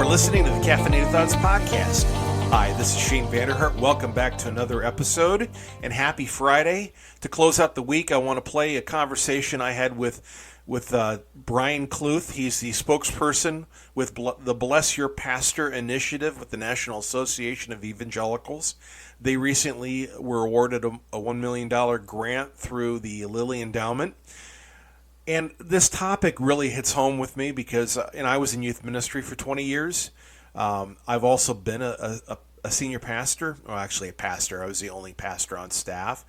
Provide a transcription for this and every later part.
are listening to the Caffeinated Thoughts Podcast. Hi, this is Shane Vander Hart. Welcome back to another episode, and happy Friday. To close out the week, I want to play a conversation I had with Brian Kluth. He's the spokesperson with the Bless Your Pastor initiative with the National Association of Evangelicals. They recently were awarded a $1 million grant through the Lilly Endowment. And this topic really hits home with me because I was in youth ministry for 20 years. I've also been a senior pastor, or actually a pastor. I was the only pastor on staff.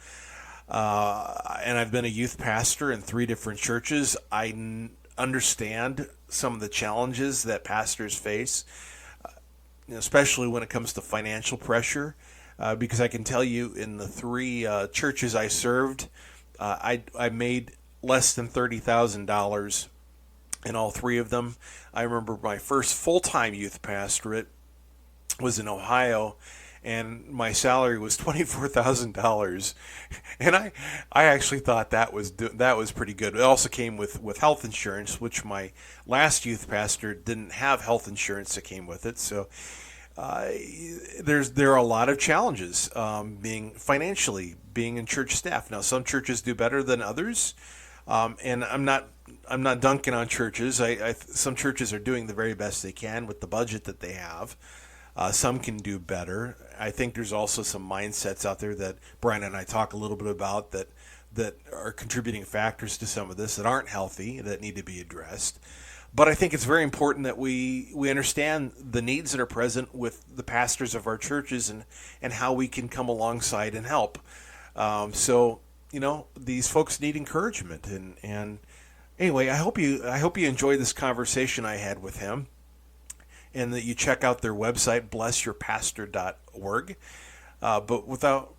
And I've been a youth pastor in 3 different churches. I understand some of the challenges that pastors face, especially when it comes to financial pressure, because I can tell you in the 3 churches I served, I made less than $30,000 in all 3 of them. I remember my first full-time youth pastorate was in Ohio, and my salary was $24,000, and I actually thought that was pretty good. It also came with health insurance, which my last youth pastor didn't have health insurance that came with it. So there are a lot of challenges being in church staff. Now, some churches do better than others. And I'm not dunking on churches. Some churches are doing the very best they can with the budget that they have. Some can do better. I think there's also some mindsets out there that Brian and I talk a little bit about that are contributing factors to some of this that aren't healthy, that need to be addressed. But I think it's very important that we understand the needs that are present with the pastors of our churches and how we can come alongside and help. These folks need encouragement, and anyway, I hope you enjoy this conversation I had with him, and that you check out their website, blessyourpastor.org.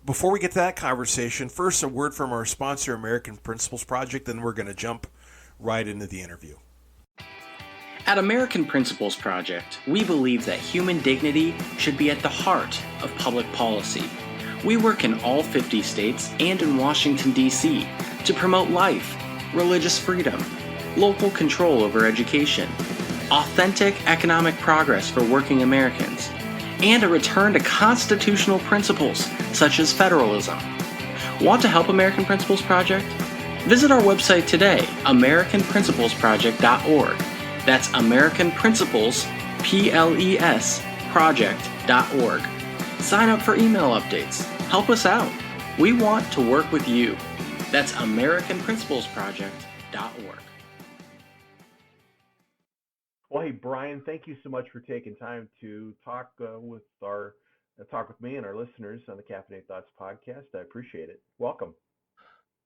Before we get to that conversation, first a word from our sponsor, American Principles Project, and we're going to jump right into the interview. At American Principles Project, we believe that human dignity should be at the heart of public policy. We work in all 50 states and in Washington, D.C. to promote life, religious freedom, local control over education, authentic economic progress for working Americans, and a return to constitutional principles such as federalism. Want to help American Principles Project? Visit our website today, AmericanPrinciplesProject.org. That's American Principles, PLES, Project.org. Sign up for email updates. Help us out. We want to work with you. That's AmericanPrinciplesProject.org. Well, hey, Brian, thank you so much for taking time to talk with me and our listeners on the Caffeinated Thoughts Podcast. I appreciate it. Welcome.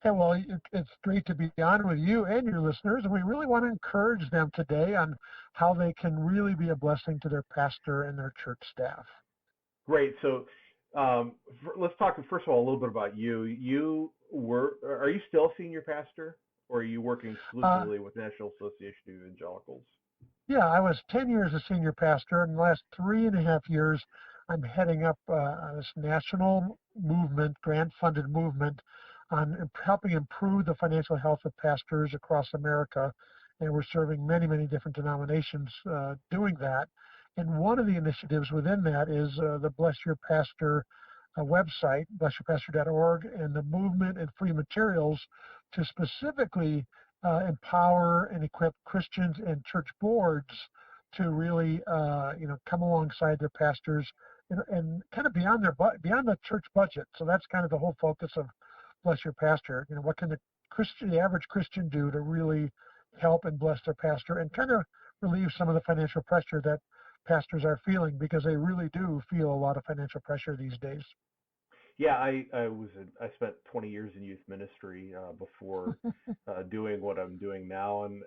Yeah, well, it's great to be on with you and your listeners, and we really want to encourage them today on how they can really be a blessing to their pastor and their church staff. Great. So let's talk, first of all, a little bit about you. Are you still a senior pastor, or are you working exclusively with National Association of Evangelicals? Yeah, I was 10 years a senior pastor. In the last 3.5 years, I'm heading up this national movement, grant-funded movement, on helping improve the financial health of pastors across America. And we're serving many, many different denominations doing that. And one of the initiatives within that is the Bless Your Pastor website, blessyourpastor.org, and the movement and free materials to specifically empower and equip Christians and church boards to really, come alongside their pastors and kind of beyond the church budget. So that's kind of the whole focus of Bless Your Pastor. What can the average Christian do to really help and bless their pastor and kind of relieve some of the financial pressure that pastors are feeling, because they really do feel a lot of financial pressure these days. Yeah, I spent 20 years in youth ministry before doing what I'm doing now, and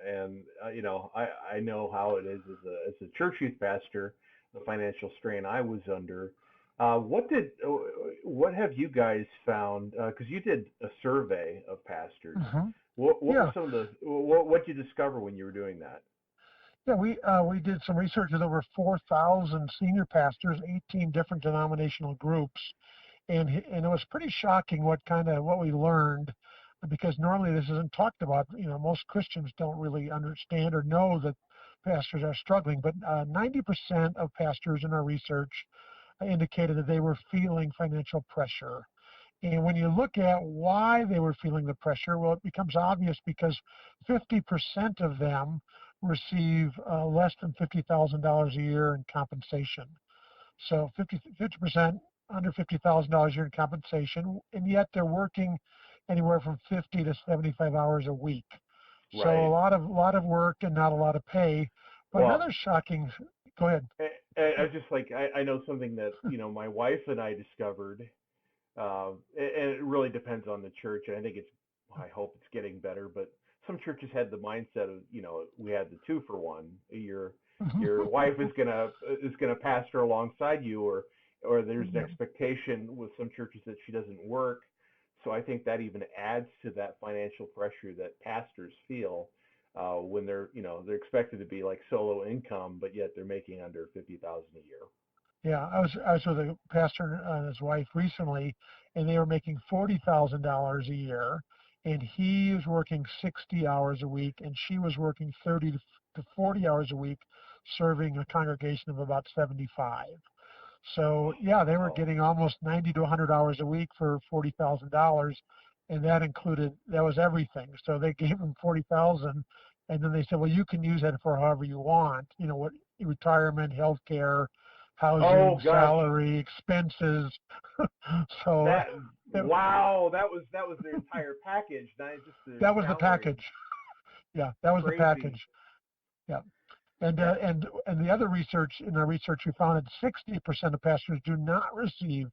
I know how it is as a church youth pastor, the financial strain I was under. What have you guys found? Because you did a survey of pastors. Mm-hmm. What were some of what did you discover when you were doing that? Yeah, we did some research with over 4,000 senior pastors, 18 different denominational groups, and it was pretty shocking what we learned, because normally this isn't talked about. Most Christians don't really understand or know that pastors are struggling, but 90% of pastors in our research indicated that they were feeling financial pressure. And when you look at why they were feeling the pressure, well, it becomes obvious because 50% of them receive less than $50,000 a year in compensation. So 50% under $50,000 a year in compensation, and yet they're working anywhere from 50 to 75 hours a week. Right. So a lot of work and not a lot of pay. But Well, another shocking, go ahead. I just I know something that, my wife and I discovered, and it really depends on the church. And I hope it's getting better, but some churches had the mindset of, we had the 2-for-1. Your wife is gonna pastor alongside you, or there's an expectation with some churches that she doesn't work. So I think that even adds to that financial pressure that pastors feel when they're expected to be like solo income, but yet they're making under $50,000 a year. Yeah, I was with a pastor and his wife recently, and they were making $40,000 a year, and he was working 60 hours a week, and she was working 30 to 40 hours a week, serving a congregation of about 75. So yeah, they were getting almost 90 to 100 hours a week for $40,000, and that was everything. So they gave them 40,000, and then they said, well, you can use that for however you want. What retirement, health care, housing, salary, expenses. So that was their entire package. Not just the that was salary. The package. Yeah, that was Crazy. The package. Yeah. And the other research, in our research, we found that 60% of pastors do not receive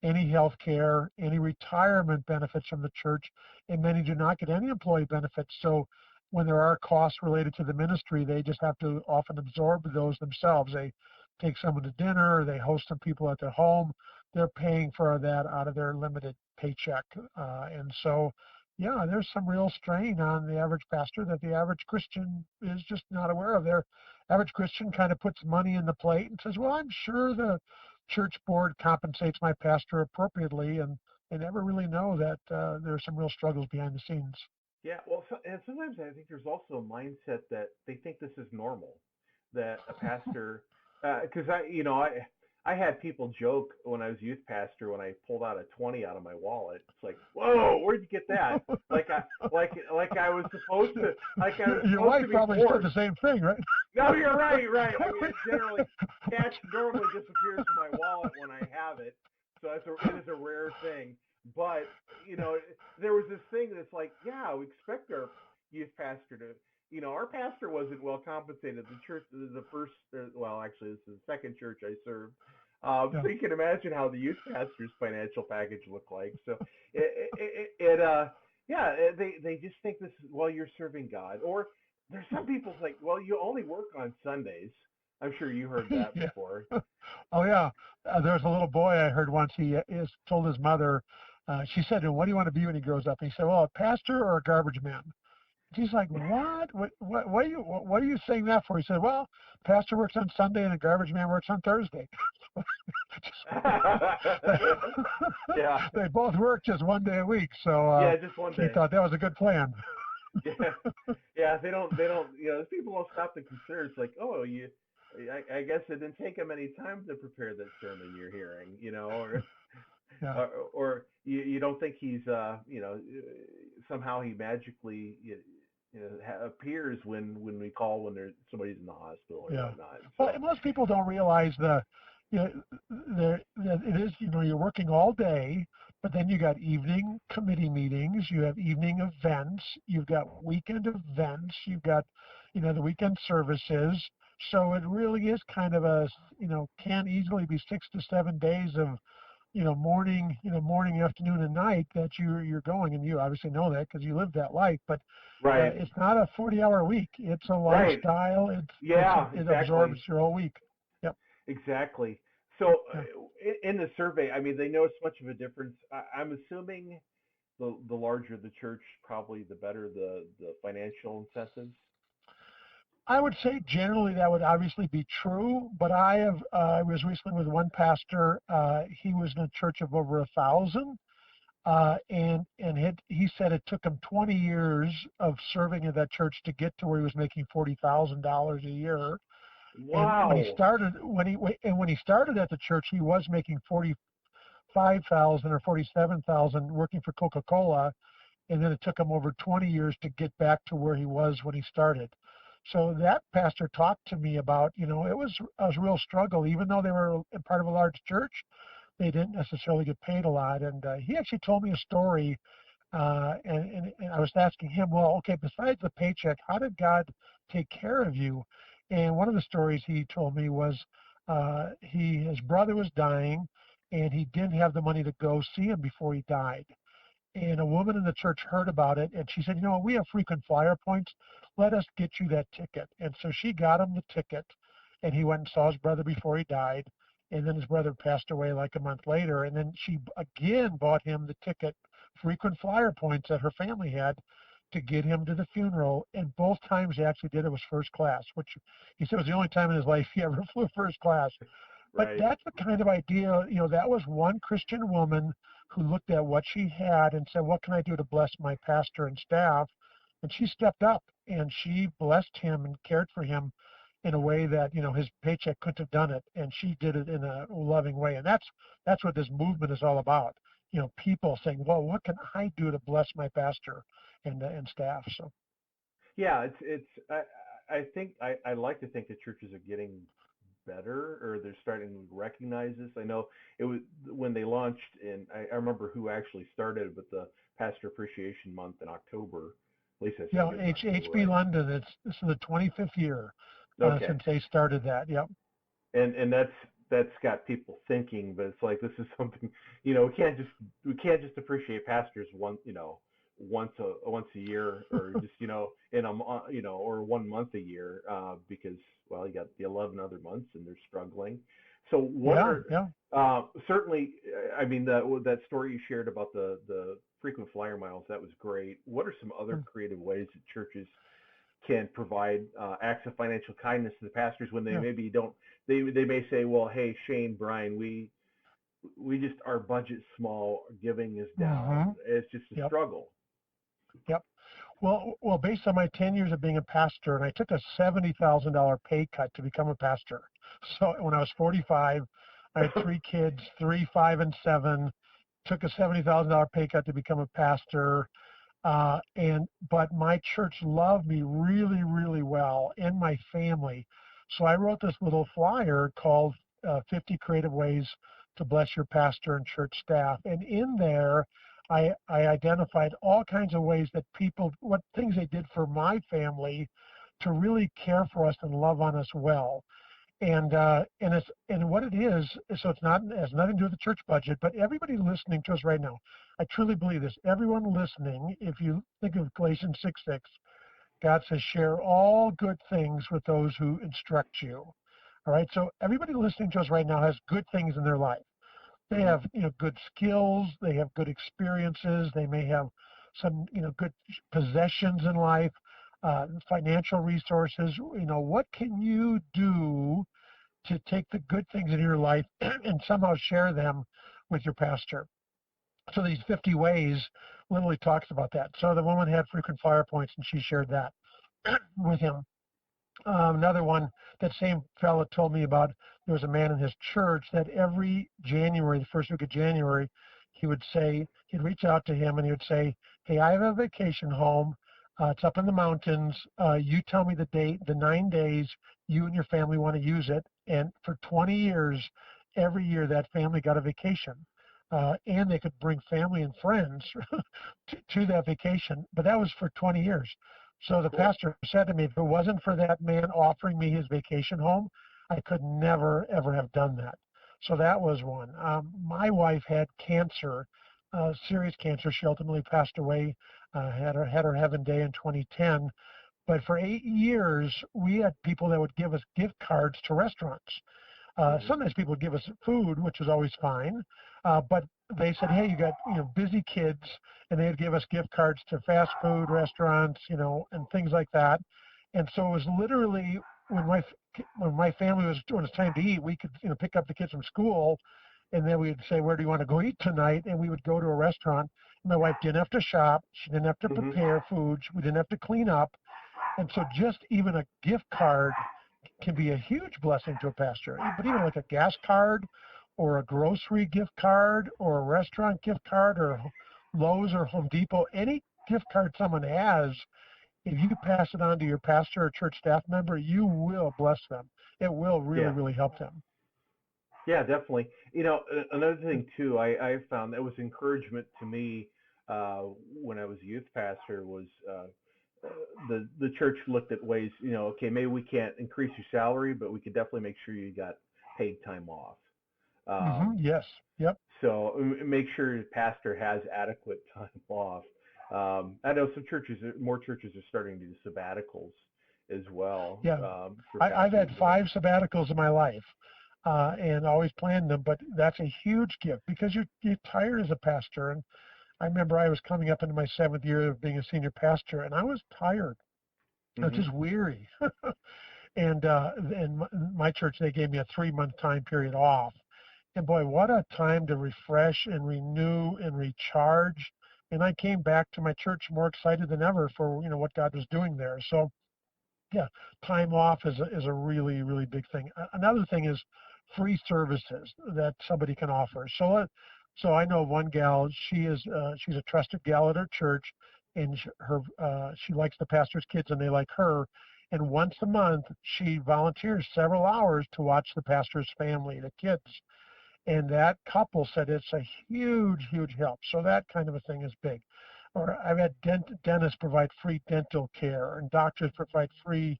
any health care, any retirement benefits from the church, and many do not get any employee benefits. So when there are costs related to the ministry, they just have to often absorb those themselves. They take someone to dinner, or they host some people at their home. They're paying for that out of their limited paycheck. And so, yeah, there's some real strain on the average pastor that the average Christian is just not aware of. Their average Christian kind of puts money in the plate and says, well, I'm sure the church board compensates my pastor appropriately, and they never really know that there are some real struggles behind the scenes. Yeah, well, and sometimes I think there's also a mindset that they think this is normal, that a pastor, because I had people joke when I was youth pastor when I pulled out a 20 out of my wallet. It's like, whoa, where'd you get that? Like I was supposed to. Your wife probably said the same thing, right? No, you're right. I mean, generally, cash normally disappears from my wallet when I have it, so it is a rare thing. But there was this thing that's like, yeah, we expect our youth pastor to. Our pastor wasn't well compensated. The church, actually, this is the second church I served. So you can imagine how the youth pastor's financial package looked like. So they just think this is, well, you're serving God. Or there's some people like, well, you only work on Sundays. I'm sure you heard that before. Oh, yeah. There's a little boy I heard once. He told his mother, she said, what do you want to be when he grows up? And he said, well, a pastor or a garbage man? She's like, what? What are you saying that for? He said, well, pastor works on Sunday and a garbage man works on Thursday. Yeah. They both work just one day a week. So just one day. He thought that was a good plan. Yeah. They don't. People don't stop to consider. It's like, oh, I guess it didn't take him any time to prepare that sermon you're hearing, or you don't think he's, somehow he magically, appears when we call when somebody's in the hospital or whatnot. So, well, most people don't realize that it is, you're working all day, but then you got evening committee meetings, you have evening events, you've got weekend events, you've got, the weekend services. So it really is kind of can easily be 6 to 7 days of, morning, afternoon, and night that you're going, and you obviously know that because you live that life. But it's not a 40-hour week. It's a lifestyle. It absorbs your whole week. Yep. Exactly. So in the survey, I mean, they noticed much of a difference. I'm assuming the larger the church, probably the better the financial incentives. I would say generally that would obviously be true, but I was recently with one pastor. He was in a church of over 1,000, He said it took him 20 years of serving in that church to get to where he was making $40,000 a year. And Wow. when he started at the church, he was making 45,000 or 47,000 working for Coca-Cola, and then it took him over 20 years to get back to where he was when he started. So that pastor talked to me about, it was a real struggle, even though they were part of a large church. They didn't necessarily get paid a lot, and he actually told me a story. And I was asking him, well, okay, besides the paycheck, how did God take care of you? And one of the stories he told me was his brother was dying, and he didn't have the money to go see him before he died. And a woman in the church heard about it, and she said, we have frequent flyer points. Let us get you that ticket. And so she got him the ticket, and he went and saw his brother before he died. And then his brother passed away like a month later. And then she again bought him the ticket, frequent flyer points that her family had, to get him to the funeral. And both times he actually did it was first class, which he said was the only time in his life he ever flew first class. But Right. that's the kind of idea, that was one Christian woman who looked at what she had and said, what can I do to bless my pastor and staff? And she stepped up and she blessed him and cared for him in a way that, his paycheck couldn't have done it. And she did it in a loving way. And that's what this movement is all about. People saying, well, what can I do to bless my pastor and staff? So. Yeah, I think I like to think that churches are getting better, or they're starting to recognize this. I know it was when they launched, and I remember who actually started with the Pastor Appreciation Month in October. At least I think it was October, HB right? London. This is the 25th year Okay. since they started that. Yep. And that's got people thinking, but it's like, this is something, we can't just appreciate pastors once a year, or just in a or 1 month a year, because, well, you got the 11 other months and they're struggling. So what certainly, I mean, that story you shared about the frequent flyer miles, that was great. What are some other creative ways that churches can provide acts of financial kindness to the pastors when they maybe don't? They may say, well, hey, Shane, Brian, we just, our budget's small, giving is down. It's just a struggle. Yep. Well, based on my 10 years of being a pastor, and I took a $70,000 pay cut to become a pastor. So when I was 45, I had 3 kids, 3, 5, and 7. Took a $70,000 pay cut to become a pastor. But my church loved me really, really well, and my family. So I wrote this little flyer called 50 Creative Ways to Bless Your Pastor and Church Staff. And in there, I identified all kinds of ways that what things they did for my family to really care for us and love on us well. And what it is, so it has nothing to do with the church budget, but everybody listening to us right now, I truly believe this. Everyone listening, if you think of Galatians 6:6, God says, share all good things with those who instruct you. All right, so everybody listening to us right now has good things in their life. They have, good skills. They have good experiences. They may have some, good possessions in life, financial resources. What can you do to take the good things in your life and somehow share them with your pastor? So these 50 ways literally talks about that. So the woman had frequent flyer points, and she shared that with him. Another one, that same fella told me about, there was a man in his church that every January, the first week of January, he'd reach out to him and he would say, hey, I have a vacation home. It's up in the mountains. You tell me the date, the 9 days you and your family want to use it. And for 20 years, every year that family got a vacation. And they could bring family and friends to that vacation. But that was for 20 years. So the pastor said to me, if it wasn't for that man offering me his vacation home, I could never, ever have done that. So that was one. My wife had cancer, serious cancer. She ultimately passed away, had her heaven day in 2010. But for 8 years, we had people that would give us gift cards to restaurants. Sometimes people would give us food, which was always fine. But they said, hey, you got busy kids, and they'd give us gift cards to fast food restaurants, and things like that. And so it was literally when my family was when it was time to eat, we could pick up the kids from school, And then we'd say, where do you want to go eat tonight? And we would go to a restaurant. My wife didn't have to shop. She didn't have to prepare food. We didn't have to clean up. And so just even a gift card can be a huge blessing to a pastor. But even like a gas card or a grocery gift card or a restaurant gift card or Lowe's or Home Depot, any gift card someone has, if you pass it on to your pastor or church staff member, you will bless them. It will really, really help them. Yeah, definitely. Another thing too, I found that was encouragement to me when I was a youth pastor was the church looked at ways, okay, maybe we can't increase your salary, but we could definitely make sure you got paid time off. Yes. Yep. So make sure your pastor has adequate time off. I know more churches are starting to do sabbaticals as well. Yeah. I've had 5 sabbaticals in my life and always planned them, but that's a huge gift because you're tired as a pastor. And I remember I was coming up into my 7th year of being a senior pastor, and I was tired. I was just weary. And in my church, they gave me a 3-month time period off. And boy, what a time to refresh and renew and recharge. And I came back to my church more excited than ever for what God was doing there. So yeah, time off is a really, really big thing. Another thing is free services that somebody can offer. So I know one gal, she's a trusted gal at her church, and she likes the pastor's kids and they like her. And once a month, she volunteers several hours to watch the pastor's family, the kids. And that couple said it's a huge, huge help. So that kind of a thing is big. Or I've had dentists provide free dental care, and doctors provide free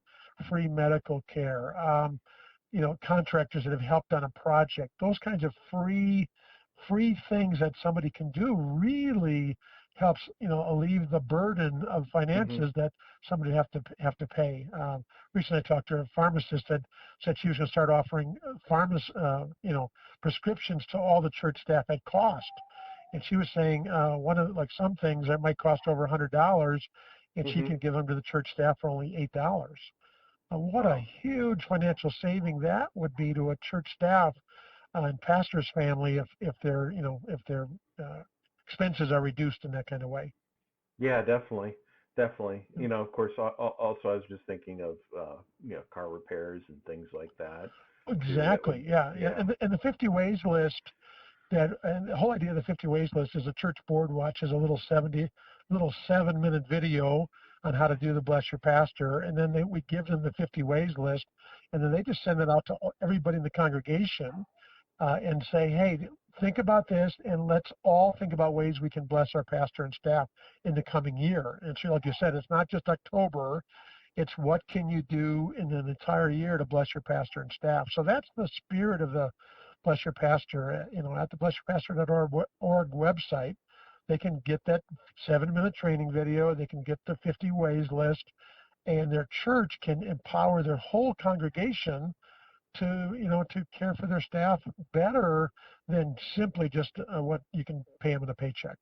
medical care. Contractors that have helped on a project. Those kinds of free things that somebody can do really helps alleviate the burden of finances that somebody have to pay. Recently, I talked to a pharmacist that said she was going to start offering prescriptions to all the church staff at cost. And she was saying some things that might cost over $100, and she can give them to the church staff for only $8. What a huge financial saving that would be to a church staff and pastor's family if their expenses are reduced in that kind of way. Yeah, definitely. Of course, also I was just thinking of car repairs and things like that. Exactly. Yeah. And the 50 ways list. And the whole idea of the 50 ways list is a church board watches a little 7-minute video on how to do the Bless Your Pastor, and then we give them the 50 ways list, and then they just send it out to everybody in the congregation and say, hey, think about this, and let's all think about ways we can bless our pastor and staff in the coming year. And so, like you said, it's not just October. It's what can you do in an entire year to bless your pastor and staff. So that's the spirit of the Bless Your Pastor. At the blessyourpastor.org website, they can get that 7-minute training video. They can get the 50 ways list, and their church can empower their whole congregation to care for their staff better than simply just what you can pay them in a paycheck.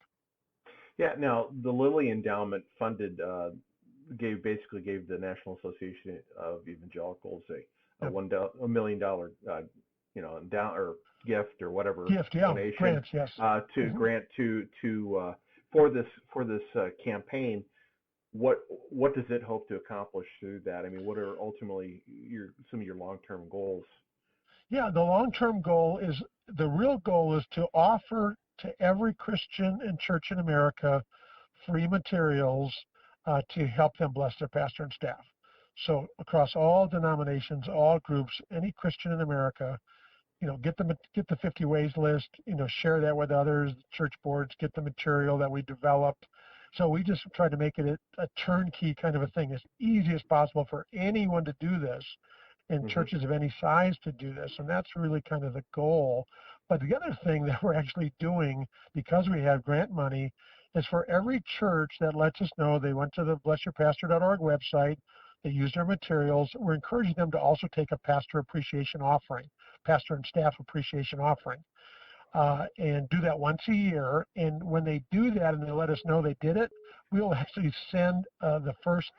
Yeah. Now the Lilly Endowment funded gave the National Association of Evangelicals a $1 million gift or whatever donation grants, yes. grant for this campaign. What does it hope to accomplish through that? I mean, what are ultimately some of your long-term goals? Yeah, the long-term goal is to offer to every Christian and church in America free materials to help them bless their pastor and staff. So across all denominations, all groups, any Christian in America, get the 50 ways list, share that with others, church boards, get the material that we developed. So we just try to make it a turnkey kind of a thing, as easy as possible for anyone to do this, and churches of any size to do this. And that's really kind of the goal. But the other thing that we're actually doing, because we have grant money, is for every church that lets us know they went to the blessyourpastor.org website, they used our materials, we're encouraging them to also take a pastor appreciation offering, pastor and staff appreciation offering, and do that once a year. And when they do that and they let us know they did it, we'll actually send the first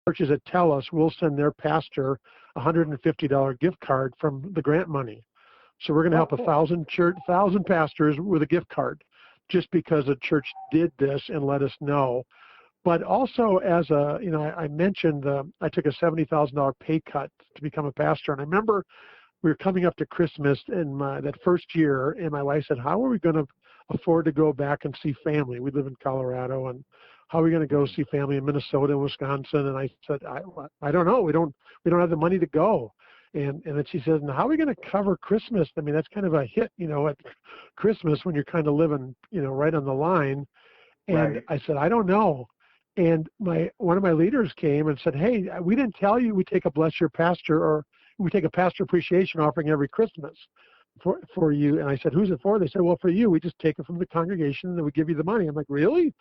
churches that tell us, we'll send their pastor a $150 gift card from the grant money. So we're going to help cool. 1,000 pastors with a gift card, just because the church did this and let us know. But also, as a, I mentioned I took a $70,000 pay cut to become a pastor, and I remember we were coming up to Christmas in that first year, and my wife said, "How are we going to afford to go back and see family? We live in Colorado, and how are we going to go see family in Minnesota and Wisconsin?" And I said, "I don't know. We don't have the money to go." And then she said, "And how are we going to cover Christmas? I mean, that's kind of a hit, at Christmas when you're kind of living, right on the line." And Right. I said, "I don't know." And one of my leaders came and said, "Hey, we didn't tell you we take a bless your pastor, or we take a pastor appreciation offering every Christmas for you." And I said, "Who's it for?" They said, "Well, for you. We just take it from the congregation and then we give you the money." I'm like, "Really?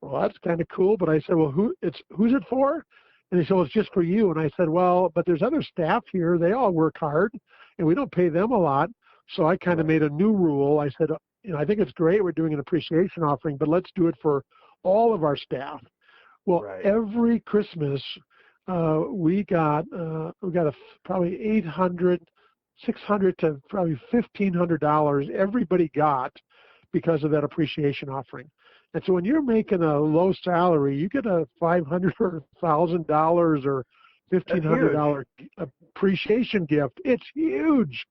Well, that's kind of cool." But I said, "Well, who's it for?" And they said, "Well, it's just for you." And I said, "Well, but there's other staff here. They all work hard, and we don't pay them a lot." So I kind of made a new rule. I said, "I think it's great we're doing an appreciation offering, but let's do it for all of our staff." Well, every Christmas, we got probably $800, $600 to probably $1,500. Everybody got because of that appreciation offering. And so when you're making a low salary, you get a $500 or $1,000 or $1,500 appreciation gift. It's huge.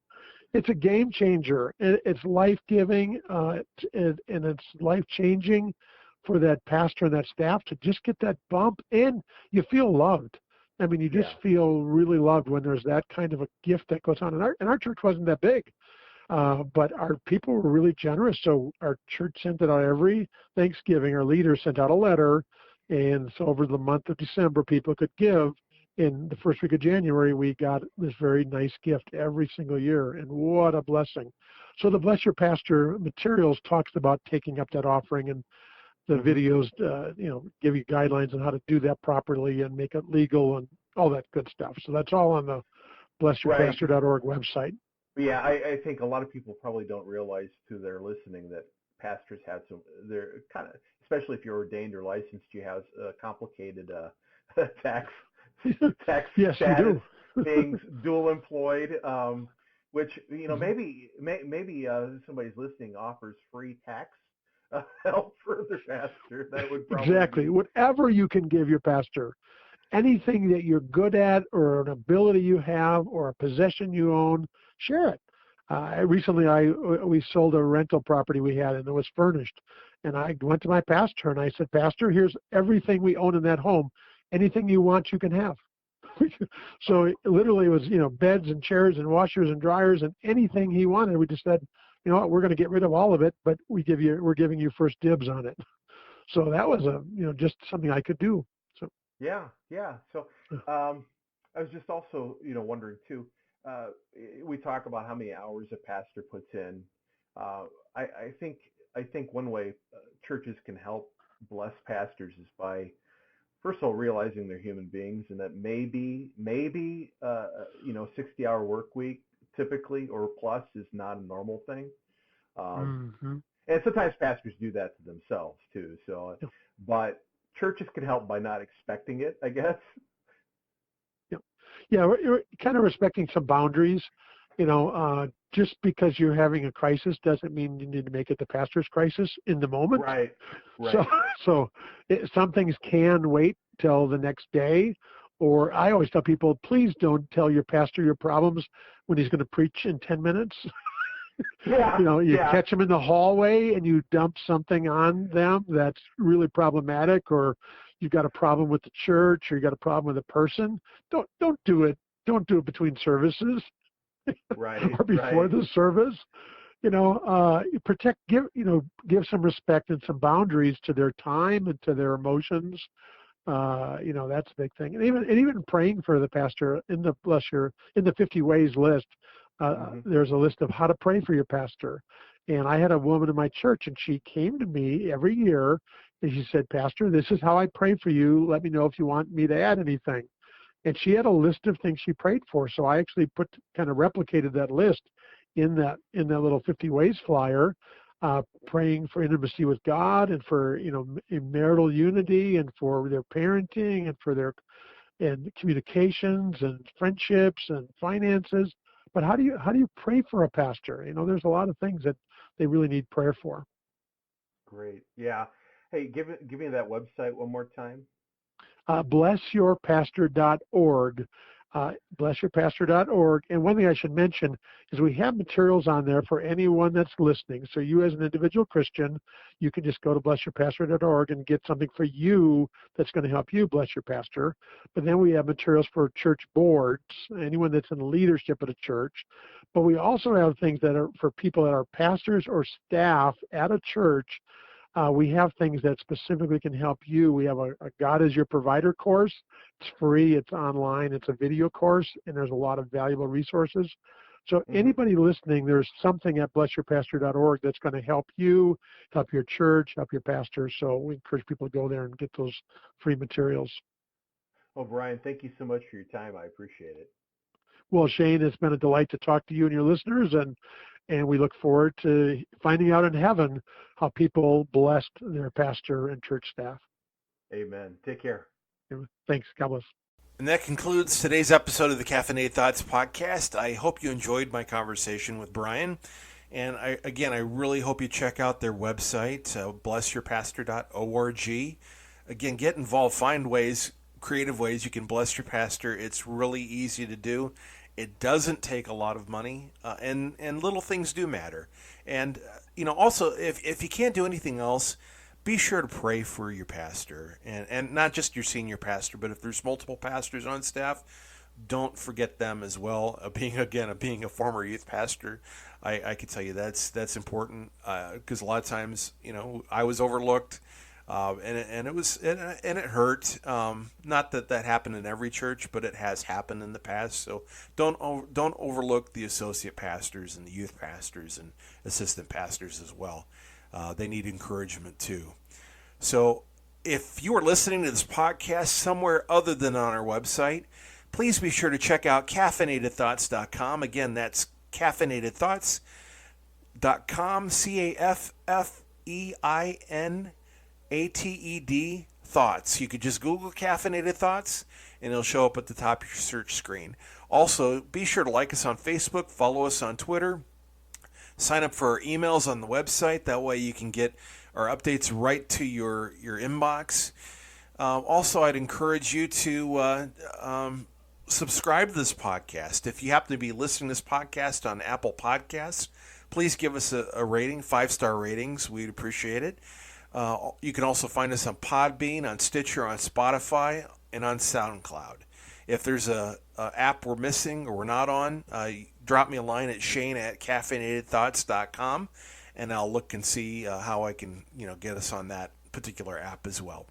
It's a game changer. It's life-giving, and it's life-changing for that pastor and that staff to just get that bump, and you feel loved. I mean, you just feel really loved when there's that kind of a gift that goes on. And our church wasn't that big, but our people were really generous. So our church sent it out every Thanksgiving. Our leader sent out a letter, and so over the month of December, people could give. In the first week of January, we got this very nice gift every single year, and what a blessing. So the Bless Your Pastor materials talks about taking up that offering, and the videos, give you guidelines on how to do that properly and make it legal and all that good stuff. So that's all on the blessyourpastor.org website. Yeah, I think a lot of people probably don't realize through their listening that pastors have they're kind of, especially if you're ordained or licensed, you have complicated tax yes, status, you do. being dual employed, which, maybe somebody's listening offers free tax help for their pastor. That would probably exactly. Whatever you can give your pastor, anything that you're good at or an ability you have or a possession you own, share it. Recently, we sold a rental property we had, and it was furnished. And I went to my pastor and I said, "Pastor, here's everything we own in that home. Anything you want, you can have." So literally it was, beds and chairs and washers and dryers and anything he wanted. We just said, "You know what, we're going to get rid of all of it, but we're giving you first dibs on it." So that was just something I could do. So yeah. So I was just also, wondering too. We talk about how many hours a pastor puts in. I think one way churches can help bless pastors is by, first of all, realizing they're human beings, and that maybe 60-hour work week typically or plus is not a normal thing. And sometimes pastors do that to themselves too. So, but churches can help by not expecting it, I guess. Yeah, we're kind of respecting some boundaries. Just because you're having a crisis doesn't mean you need to make it the pastor's crisis in the moment. Right. So some things can wait till the next day. Or I always tell people, please don't tell your pastor your problems when he's going to preach in 10 minutes. Catch them in the hallway and you dump something on them that's really problematic, or you've got a problem with the church, or you got a problem with a person. Don't do it. Don't do it between services. Right. Or before the service. Give some respect and some boundaries to their time and to their emotions. That's a big thing. And even praying for the pastor in the 50 ways list. There's a list of how to pray for your pastor. And I had a woman in my church, and she came to me every year, and she said, "Pastor, this is how I pray for you. Let me know if you want me to add anything." And she had a list of things she prayed for. So I actually replicated that list in that little 50 ways flyer, praying for intimacy with God and for, marital unity and for their parenting and for their communications and friendships and finances. But how do you pray for a pastor? There's a lot of things that they really need prayer for. Great. Yeah. Hey, give me that website one more time. Blessyourpastor.org. Blessyourpastor.org. And one thing I should mention is we have materials on there for anyone that's listening. So you as an individual Christian, you can just go to blessyourpastor.org and get something for you that's going to help you bless your pastor. But then we have materials for church boards, anyone that's in leadership at a church. But we also have things that are for people that are pastors or staff at a church. We have things that specifically can help you. We have a God is Your Provider course. It's free. It's online. It's a video course, and there's a lot of valuable resources. So anybody listening, there's something at blessyourpastor.org that's going to help you, help your church, help your pastor. So we encourage people to go there and get those free materials. Well, Brian, thank you so much for your time. I appreciate it. Well, Shane, it's been a delight to talk to you and your listeners, and we look forward to finding out in heaven how people blessed their pastor and church staff. Amen. Take care. Thanks. God bless. And that concludes today's episode of the Caffeinated Thoughts Podcast. I hope you enjoyed my conversation with Brian. And I really hope you check out their website, blessyourpastor.org. Again, get involved. Find ways, creative ways you can bless your pastor. It's really easy to do. It doesn't take a lot of money, and little things do matter. And also, if you can't do anything else, be sure to pray for your pastor, and not just your senior pastor, but if there's multiple pastors on staff, don't forget them as well. Being a former youth pastor, I can tell you that's important, because a lot of times I was overlooked. And it hurt. Not that happened in every church, but it has happened in the past. So don't overlook the associate pastors and the youth pastors and assistant pastors as well. They need encouragement too. So if you are listening to this podcast somewhere other than on our website, please be sure to check out caffeinatedthoughts.com. Again, that's caffeinatedthoughts.com. CAFFEIN Thoughts. You could just Google Caffeinated Thoughts and it'll show up at the top of your search screen. Also, be sure to like us on Facebook, follow us on Twitter, sign up for our emails on the website. That way you can get our updates right to your inbox. Also, I'd encourage you to subscribe to this podcast. If you happen to be listening to this podcast on Apple Podcasts, please give us a rating, 5-star ratings. We'd appreciate it. You can also find us on Podbean, on Stitcher, on Spotify, and on SoundCloud. If there's a app we're missing or we're not on, drop me a line at shane@caffeinatedthoughts.com, and I'll look and see how I can get us on that particular app as well.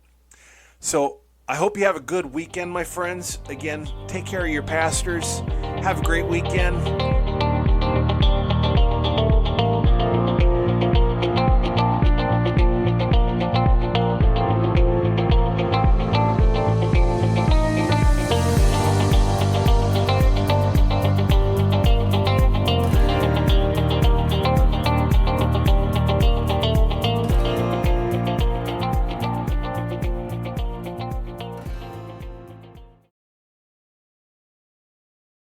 So I hope you have a good weekend, my friends. Again, take care of your pastors. Have a great weekend.